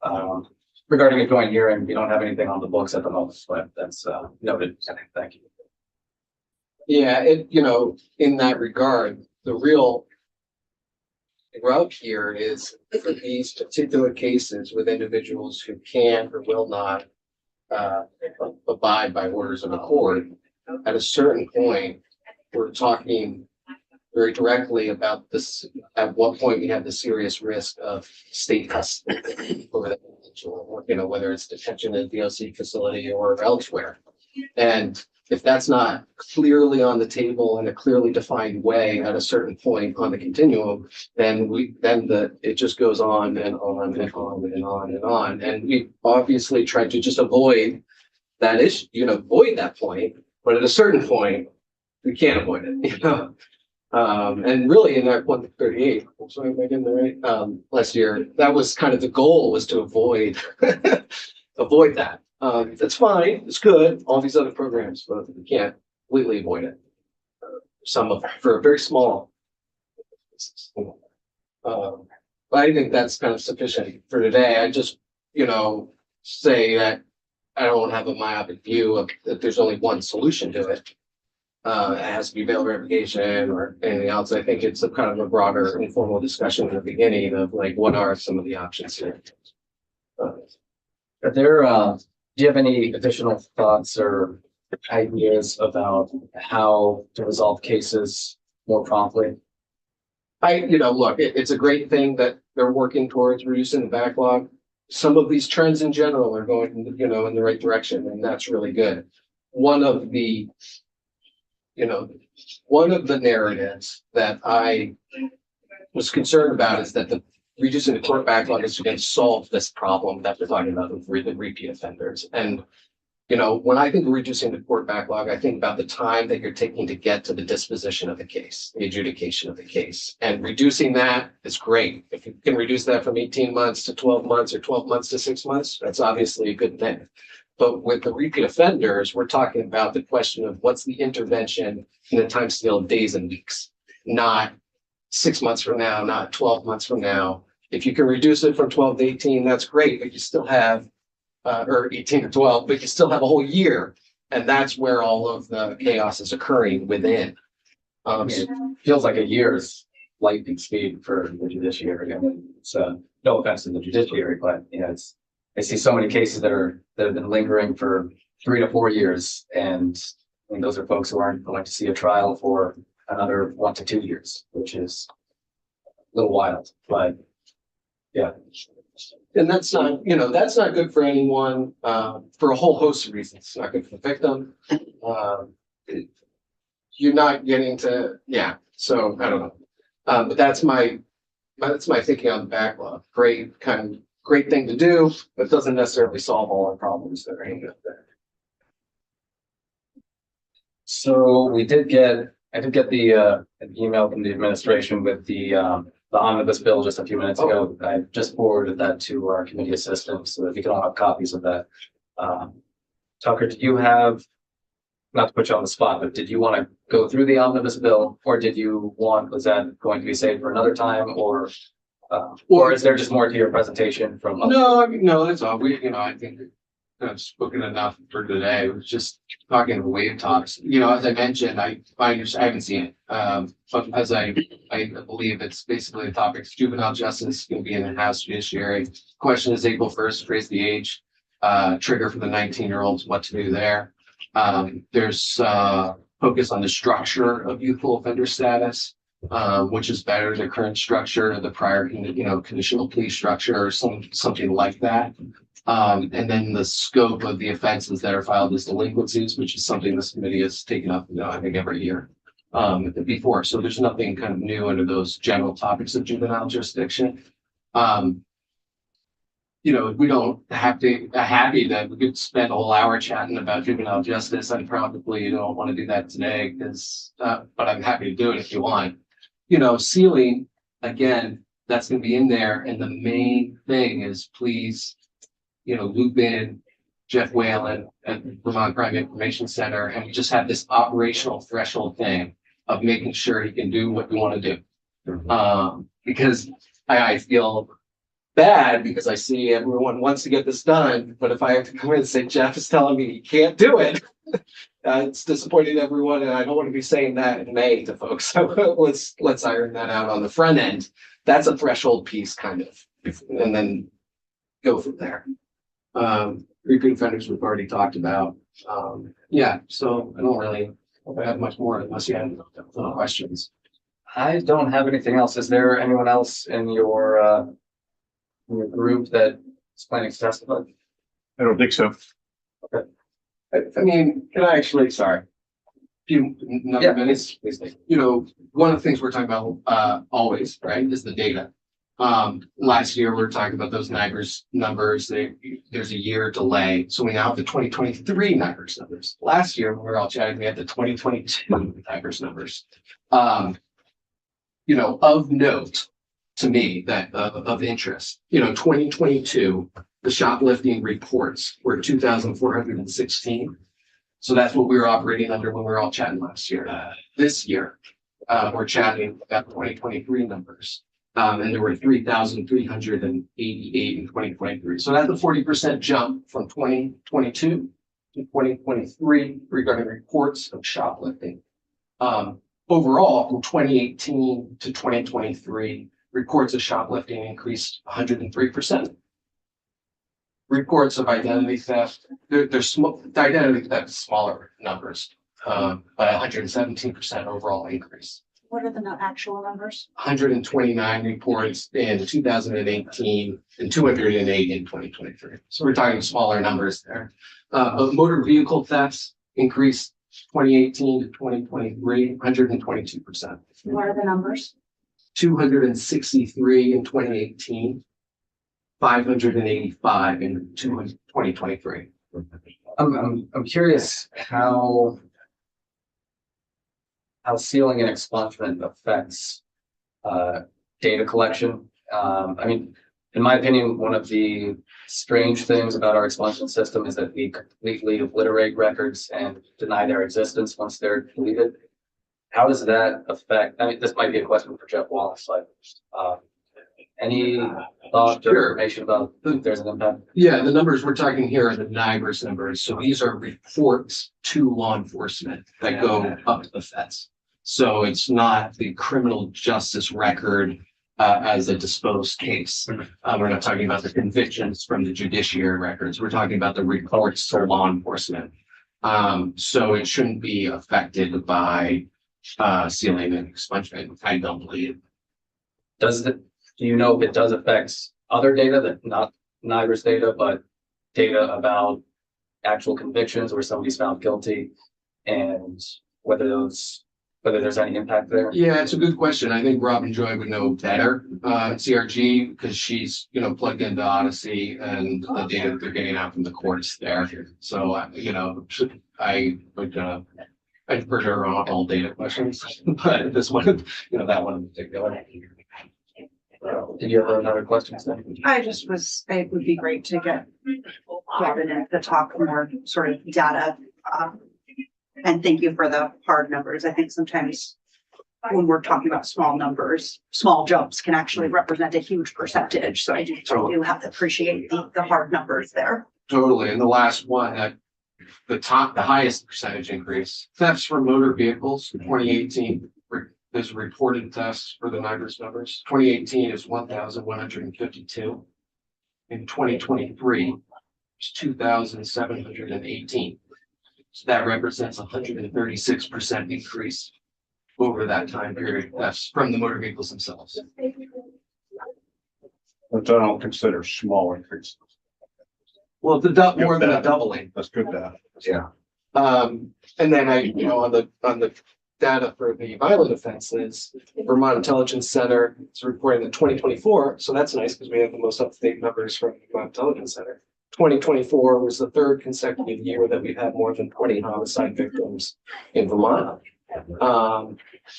Regarding a joint hearing, we don't have anything on the books at the moment, but that's noted. Thank you. Yeah, in that regard, the real rub here is for these particular cases with individuals who can or will not abide by orders of the court. At a certain point, we're talking very directly about this, at what point we have the serious risk of state custody over the individual, whether it's detention in a DOC facility or elsewhere. And if that's not clearly on the table in a clearly defined way at a certain point on the continuum, then it just goes on and on and on and on and on. And we obviously tried to just avoid that issue, avoid that point, but at a certain point, we can't avoid it, and really in that 138, I'm sorry, am I getting that right? Last year, that was kind of the goal, was to avoid that. That's fine, it's good, all these other programs, but we can't completely avoid it. For a very small. But I think that's kind of sufficient for today. I just, say that I don't have a myopic view of that there's only one solution to it. It has to be bail verification or anything else. I think it's a kind of a broader informal discussion at the beginning of like, what are some of the options here? Do you have any additional thoughts or ideas about how to resolve cases more promptly? Look, it's a great thing that they're working towards reducing the backlog. Some of these trends in general are going, in the right direction, and that's really good. One of the narratives that I was concerned about is that the reducing the court backlog is going to solve this problem that we're talking about with repeat offenders. And, when I think of reducing the court backlog, I think about the time that you're taking to get to the disposition of the case, the adjudication of the case. And reducing that is great. If you can reduce that from 18 months to 12 months or 12 months to 6 months, that's obviously a good thing. But with the repeat offenders, we're talking about the question of what's the intervention in the time scale of days and weeks, not 6 months from now, not 12 months from now. If you can reduce it from 12 to 18, that's great, but you still have, or 18 to 12, but you still have a whole year. And that's where all of the chaos is occurring within. It feels like a year's lightning speed for the judiciary. I mean, it's no offense to the judiciary, but I see so many cases that have been lingering for 3 to 4 years, and those are folks who aren't going to see a trial for another 1 to 2 years, which is a little wild. But yeah, and that's not good for anyone, for a whole host of reasons. It's not good for the victim. You're not getting to, so I don't know. But that's my thinking on the backlog. Great thing to do, but doesn't necessarily solve all our problems that are hanging up there. So I did get the an email from the administration with the omnibus bill just a few minutes ago. I just forwarded that to our committee assistants so that we can all have copies of that. Tucker, do you have not to put you on the spot, but did you want to go through the omnibus bill, or was that going to be saved for another time, or is there just more to your presentation from? No, I mean, no, that's all. I think I've spoken enough for today. It was just talking about wave talks. As I mentioned, I haven't seen it. But as I believe it's basically the topic, juvenile justice going to be in the House Judiciary. Question is April 1st, raise the age, trigger for the 19-year-olds, what to do there. There's focus on the structure of youthful offender status, which is better than the current structure, the prior, conditional plea structure, or something like that. And then the scope of the offenses that are filed as delinquencies, which is something this committee has taken up, I think every year before. So there's nothing kind of new under those general topics of juvenile jurisdiction. We don't have to, happy that we could spend a whole hour chatting about juvenile justice. I probably don't want to do that today because, but I'm happy to do it if you want. Sealing, again, that's going to be in there. And the main thing is please, loop in Jeff Whalen at Vermont Crime Information Center, and we just have this operational threshold thing of making sure he can do what we want to do. Because I feel bad because I see everyone wants to get this done, but if I have to come in and say Jeff is telling me he can't do it, it's disappointing everyone, and I don't want to be saying that in May to folks. So let's iron that out on the front end. That's a threshold piece, kind of, and then go from there. Repeat offenders we've already talked about. So I don't really have much more unless you have questions. I don't have anything else. Is there anyone else in your group that is planning to testify? I don't think so. Okay. I mean, can I actually, sorry, few minutes, please. One of the things we're talking about always, right, is the data. Last year, we were talking about those NIBRS numbers. There's a year delay. So we now have the 2023 NIBRS numbers. Last year, when we were all chatting, we had the 2022 NIBRS numbers. Of note to me that of interest, 2022, the shoplifting reports were 2,416. So that's what we were operating under when we were all chatting last year. This year, we're chatting about 2023 numbers. And there were 3,388 in 2023. So that's a 40% jump from 2022 to 2023 regarding reports of shoplifting. Overall, from 2018 to 2023, reports of shoplifting increased 103%. Reports of identity theft, the identity theft is smaller numbers, but 117% overall increase. What are the actual numbers? 129 reports in 2018 and 208 in 2023. So we're talking smaller numbers there. But motor vehicle thefts increased 2018 to 2023, 122%. What are the numbers? 263 in 2018, 585 in 2023. I'm curious how sealing and expungement affects data collection. In my opinion, one of the strange things about our expungement system is that we completely obliterate records and deny their existence once they're deleted. How does that affect? This might be a question for Jeff Wallace. Any thought or information about if there's an impact? Yeah, the numbers we're talking here are the NIBRS numbers. So these are reports to law enforcement that go up to the feds. So it's not the criminal justice record as a disposed case. We're not talking about the convictions from the judiciary records. We're talking about the reports to law enforcement. So it shouldn't be affected by sealing and expungement. I don't believe. Do you know if it does affect other data that not NIBRS data, but data about actual convictions where somebody's found guilty, and whether there's any impact there? Yeah, it's a good question. I think Robin Joy would know better at CRG because she's plugged into Odyssey and the data that they're getting out from the courts there. So I would I defer to her on all data questions, but this one, that one in particular. Did you have another question? It would be great to get Robin in to talk more sort of data And thank you for the hard numbers. I think sometimes when we're talking about small numbers, small jumps can actually represent a huge percentage. So I do have to appreciate the hard numbers there. Totally. And the last one, the highest percentage increase, thefts from motor vehicles, 2018. There's a reported thefts for the NIBRS numbers. 2018 is 1,152. In 2023, it's 2,718. So that represents 136% increase over that time period. That's from the motor vehicles themselves. Which I don't consider small increase. Well, more than a doubling. That's good data. Yeah. And then on the data for the violent offenses, Vermont Intelligence Center is reporting that 2024. So that's nice because we have the most up-to-date numbers from the Vermont Intelligence Center. 2024 was the third consecutive year that we've had more than 20 homicide victims in Vermont.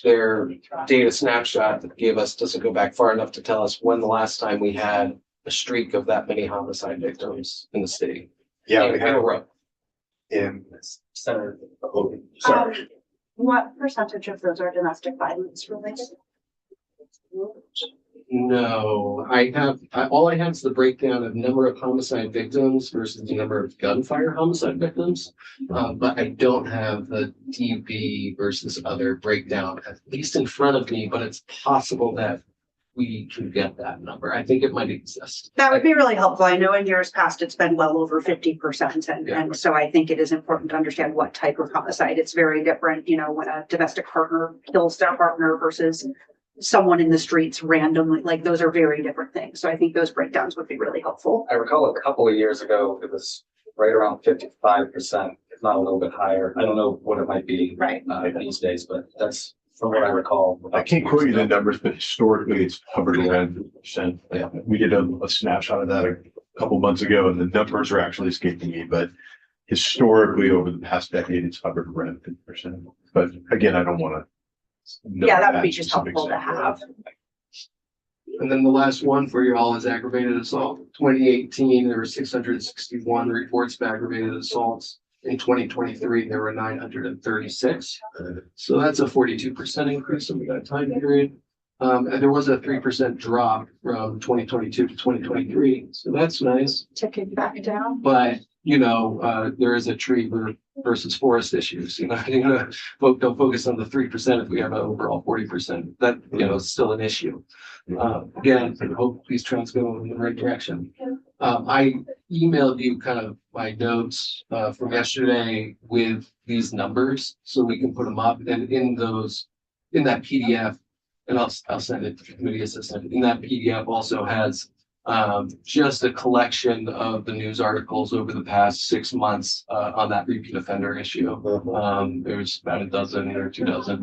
Their data snapshot that gave us doesn't go back far enough to tell us when the last time we had a streak of that many homicide victims in the city. Yeah, we in a have row. in Center. sorry. What percentage of those are domestic violence related? No, all I have is the breakdown of number of homicide victims versus the number of gunfire homicide victims. But I don't have the DV versus other breakdown, at least in front of me, but it's possible that we can get that number. I think it might exist. That would be really helpful. I know in years past, it's been well over 50%. And so I think it is important to understand what type of homicide. It's very different, when a domestic partner kills their partner versus someone in the streets randomly, like those are very different things. So I think those breakdowns would be really helpful. I recall a couple of years ago, it was right around 55%, if not a little bit higher. I don't know what it might be Right. these days, but that's from what I recall. I can't quote you the numbers, but historically it's hovered around 50%. Yeah. We did a snapshot of that a couple months ago and the numbers are actually escaping me, but historically over the past decade, it's hovered around 50%. But again, I don't want to. Yeah, that would be just helpful to have. And then the last one for you all is aggravated assault. 2018, there were 661 reports of aggravated assaults. In 2023, there were 936. So that's a 42% increase over that time period. And there was a 3% drop from 2022 to 2023. So that's nice. Ticking back down. But, there is a tree versus forest issues. Don't focus on the 3% if we have an overall 40%. That, is still an issue. Again, I hope these trends go in the right direction. I emailed you kind of my notes from yesterday with these numbers so we can put them up and in that PDF, and I'll send it to the committee assistant. In that PDF also has just a collection of the news articles over the past 6 months on that repeat offender issue. There's about a dozen or 2 dozen,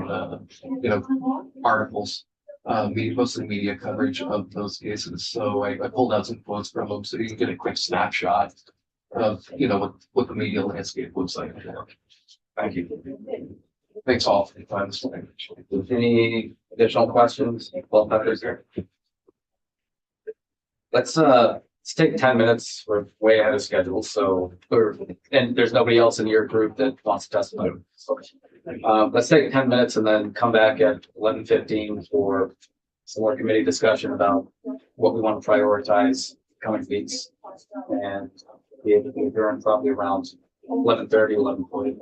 articles, mostly media coverage of those cases. So I pulled out some quotes from them so you can get a quick snapshot of, what the media landscape looks like. Thank you. Thanks all for your time this morning. Any additional questions? Well, Peppers here. Let's take 10 minutes. We're way ahead of schedule. And there's nobody else in your group that wants to testify. So, let's take 10 minutes and then come back at 11:15 for some more committee discussion about what we want to prioritize coming weeks and be able to adjourn probably around 11:30, 11:40.